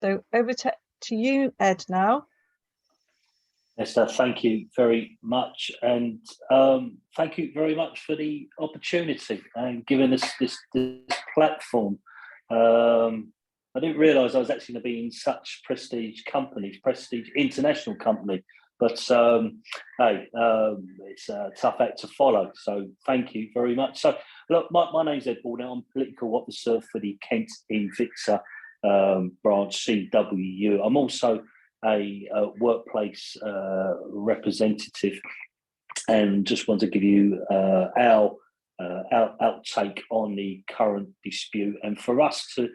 So over to you, Ed, now. Esther, thank you very much, and thank you very much for the opportunity and giving us this platform. I didn't realise I was actually going to be in such prestige international company, but hey, it's a tough act to follow. So thank you very much. So look, my name's Ed Baldwin. I'm political officer for the Kent Invicta branch CWU. I'm also a workplace representative, and just want to give you our outtake on the current dispute. And for us to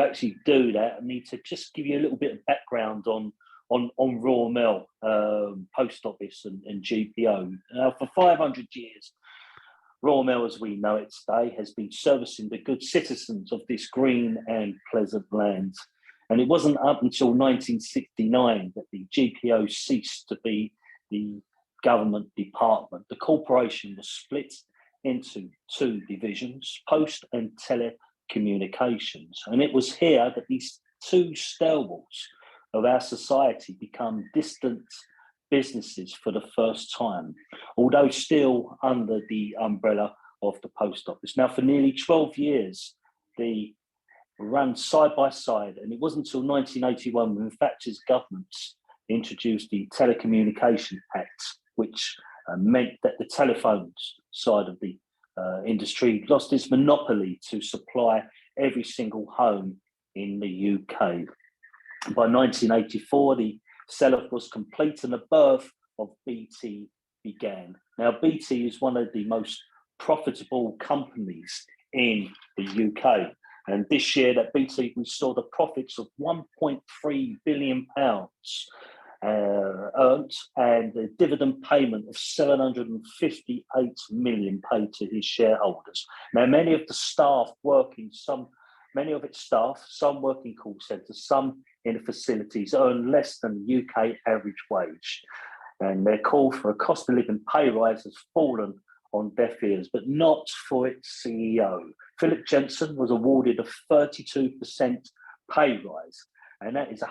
actually do that, I need to just give you a little bit of background on Royal Mail, Post Office and GPO. Now, for 500 years, Royal Mail, as we know it today, has been servicing the good citizens of this green and pleasant land. And it wasn't up until 1969 that the GPO ceased to be the government department. The corporation was split into two divisions, post and telecommunications. And it was here that these two stalwarts of our society become distant businesses for the first time, although still under the umbrella of the Post Office. Now, for nearly 12 years, they ran side by side, and it wasn't until 1981 when Thatcher's government introduced the Telecommunication Act, which meant that the telephones side of the industry lost its monopoly to supply every single home in the UK. By 1984, the sell-off was complete and the birth of BT began. Now, BT is one of the most profitable companies in the UK. And this year at BT, we saw the profits of £1.3 billion earned, and a dividend payment of £758 million paid to his shareholders. Now, many of its staff work in call centres, some in the facilities, earn less than the UK average wage. And their call for a cost of living pay rise has fallen on deaf ears, but not for its CEO. Philip Jensen was awarded a 32% pay rise, and that is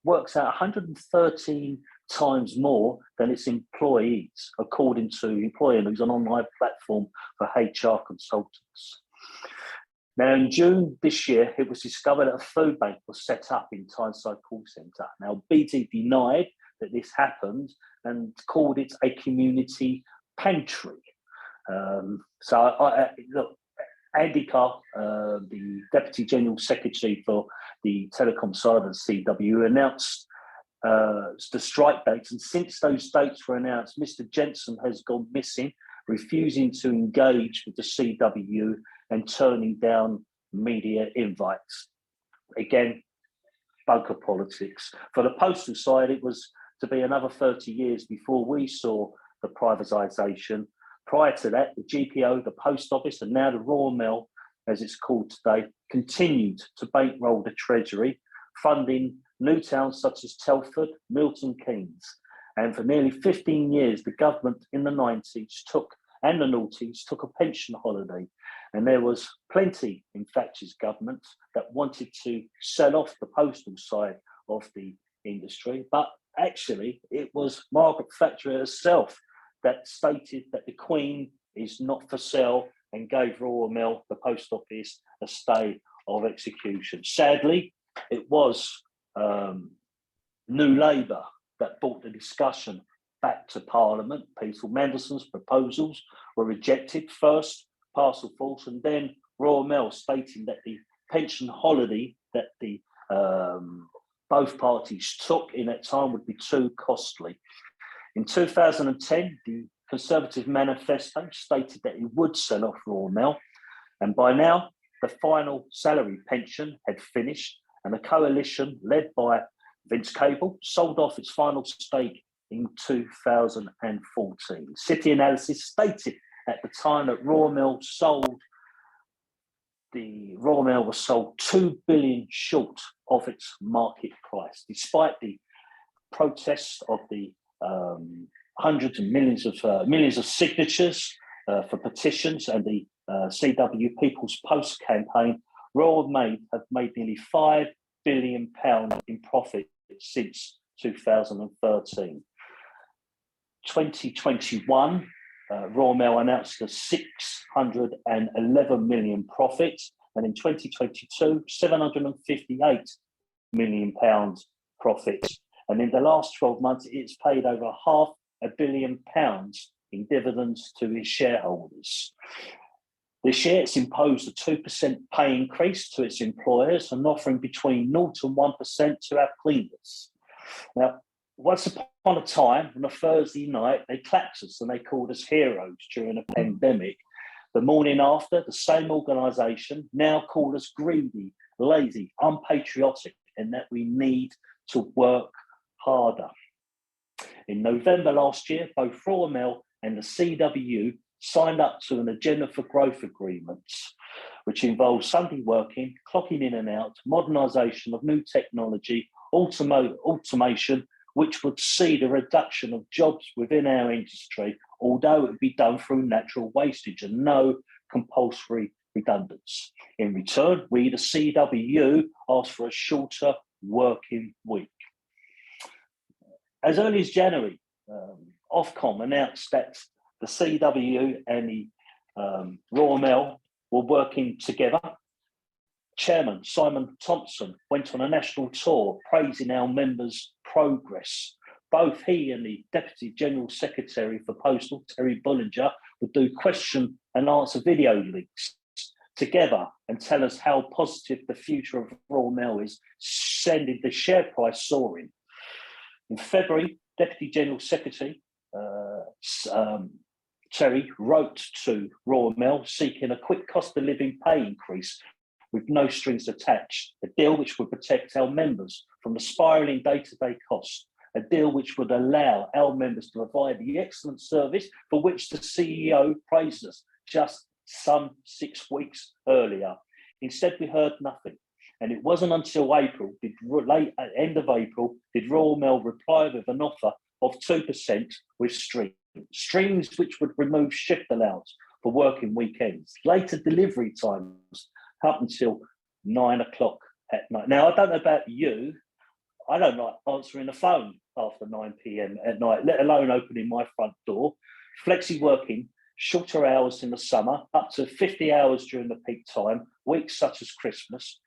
works out 113 times more than its employees, according to Employer, who's an online platform for HR consultants. Now, in June this year, it was discovered that a food bank was set up in Tyneside call centre. Now, BT denied that this happened and called it a community pantry. Look, Andy Carr, the Deputy General Secretary for the Telecom side of the CWU, announced the strike dates. And since those dates were announced, Mr. Jensen has gone missing, refusing to engage with the CWU and turning down media invites. Again, bunker politics. For the postal side, it was to be another 30 years before we saw the privatisation. Prior to that, the GPO, the Post Office, and now the Royal Mail, as it's called today, continued to bankroll the Treasury, funding new towns such as Telford, Milton Keynes. And for nearly 15 years, the government in the 90s and the noughties took a pension holiday. And there was plenty in Thatcher's government that wanted to sell off the postal side of the industry. But actually, it was Margaret Thatcher herself that stated that the Queen is not for sale and gave Royal Mail, the Post Office, a stay of execution. Sadly, it was New Labour that brought the discussion back to Parliament. Peter Mandelson's proposals were rejected, first Parcelforce and then Royal Mail, stating that the pension holiday that the both parties took in that time would be too costly. In 2010, the Conservative manifesto stated that it would sell off Royal Mail, and by now the final salary pension had finished, and the coalition led by Vince Cable sold off its final stake in 2014. City Analysis stated at the time that Royal Mail was sold 2 billion short of its market price, despite the protests of the hundreds and millions of signatures for petitions and the CW People's Post campaign. Royal Mail have made nearly £5 billion in profit since 2013. 2021, Royal Mail announced a 611 million profit, and in 2022, 758 million pounds profit. And in the last 12 months, it's paid over £500 million in dividends to its shareholders. This year, it's imposed a 2% pay increase to its employers and offering between 0 and 1% to our cleaners. Now, once upon a time, on a Thursday night, they clapped us and they called us heroes during a pandemic. The morning after, the same organisation now call us greedy, lazy, unpatriotic, and that we need to work harder. In November last year, both Royal Mail and the CWU signed up to an Agenda for Growth agreements, which involves Sunday working, clocking in and out, modernisation of new technology, automation, which would see the reduction of jobs within our industry, although it would be done through natural wastage and no compulsory redundancy. In return, we, the CWU, asked for a shorter working week. As early as January, Ofcom announced that the CWU and the Royal Mail were working together. Chairman Simon Thompson went on a national tour praising our members' progress. Both he and the Deputy General Secretary for Postal, Terry Bullinger, would do question and answer video links together and tell us how positive the future of Royal Mail is, sending the share price soaring. In February, Deputy General Secretary Terry wrote to Royal Mail seeking a quick cost of living pay increase with no strings attached, a deal which would protect our members from the spiralling day-to-day costs, a deal which would allow our members to provide the excellent service for which the CEO praised us just some 6 weeks earlier. Instead, we heard nothing. And it wasn't until April, end of April, did Royal Mail reply with an offer of 2% with strings which would remove shift allowance for working weekends, later delivery times up until 9 o'clock at night. Now, I don't know about you, I don't like answering the phone after 9 p.m. at night, let alone opening my front door. Flexi working, shorter hours in the summer, up to 50 hours during the peak time, weeks such as Christmas.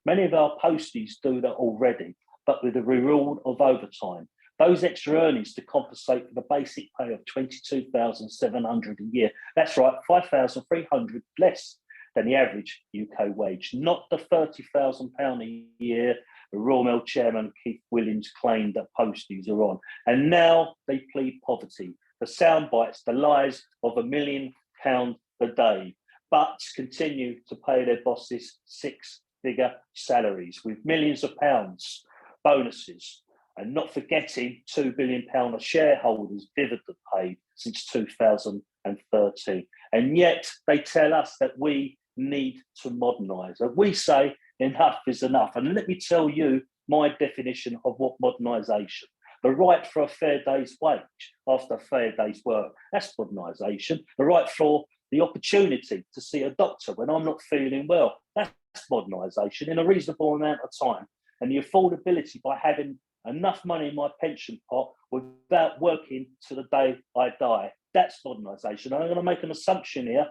Many of our posties do that already, but with the reward of overtime. Those extra earnings to compensate for the basic pay of $22,700 a year. That's right, $5,300 less than the average UK wage, not the £30,000 a year the Royal Mail chairman Keith Williams claimed that posties are on. And now they plead poverty, the sound bites, the lies of £1 million a day, but continue to pay their bosses six-figure salaries with millions of pounds, bonuses, and not forgetting £2 billion of shareholders' dividend paid since 2013. And yet they tell us that we need to modernise. And we say enough is enough. And let me tell you my definition of what modernisation. The right for a fair day's wage after a fair day's work. That's modernisation. The right for the opportunity to see a doctor when I'm not feeling well. That's modernisation in a reasonable amount of time. And the affordability by having enough money in my pension pot without working to the day I die. That's modernisation. I'm going to make an assumption here.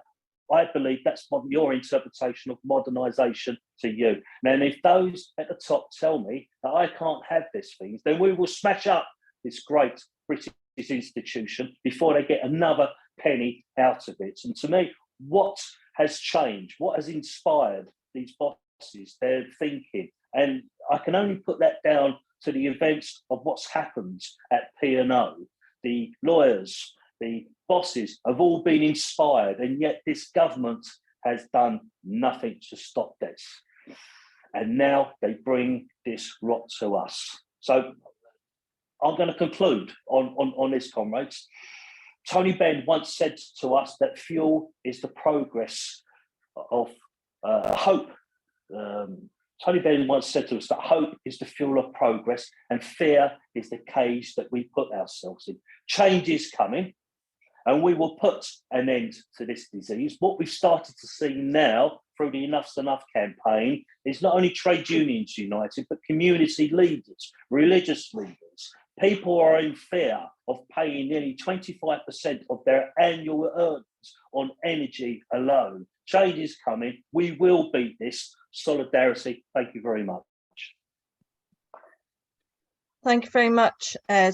I believe that's your interpretation of modernisation to you. Now, and if those at the top tell me that I can't have these things, then we will smash up this great British institution before they get another penny out of it. And to me, what has changed? What has inspired these bosses, their thinking? And I can only put that down to the events of what's happened at P&O. The lawyers, the bosses have all been inspired, and yet this government has done nothing to stop this. And now they bring this rot to us. So I'm going to conclude on this, comrades. Tony Benn once said to us that fuel is the progress of hope. Tony Benn once said to us that hope is the fuel of progress and fear is the cage that we put ourselves in. Change is coming and we will put an end to this disease. What we've started to see now through the Enough's Enough campaign is not only trade unions united, but community leaders, religious leaders. People are in fear of paying nearly 25% of their annual earnings on energy alone. Change is coming. We will beat this. Solidarity. Thank you very much. Thank you very much, Ed.